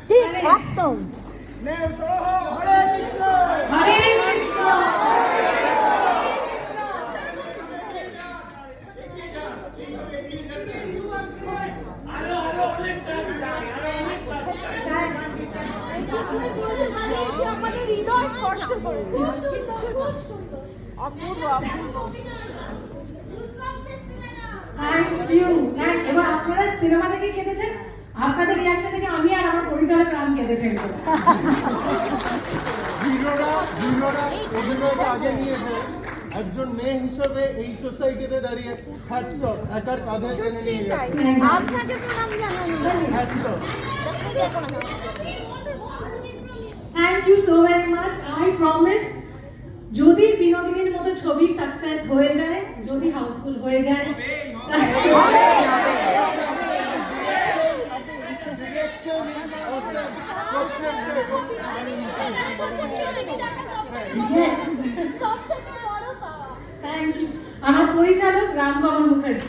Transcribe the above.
ঠিক একদম। হরে কৃষ্ণ হরে কৃষ্ণ। আমাদের হৃদয় স্পর্শ করেছে। অপূর্ব অপূর্ব। Thank you. এবার আপনারা সিনেমা দেখে কেঁদেছেন, আপনাদের রিয়াকশন থেকে আমি আর আমার পরিচালক রাম কেঁদে ফেলবো। হিরোরা অভিনয়টা আগে নিয়েছে, একজন মেয়ে হিসেবে এই সোসাইটিতে দাঁড়িয়ে হ্যাটস অফ, একার কাঁধে টেনে নিয়ে গেছে। আপনাকে প্রণাম জানাই। Hats off. Thank you so very much. I promise, যদি বিনোদিনীর মতো ছবি সাকসেস হয়ে যায়, যদি হাউসফুল হয়ে যায়, থ্যাংক ইউ। আমার পরিচালক রামকমল মুখার্জি।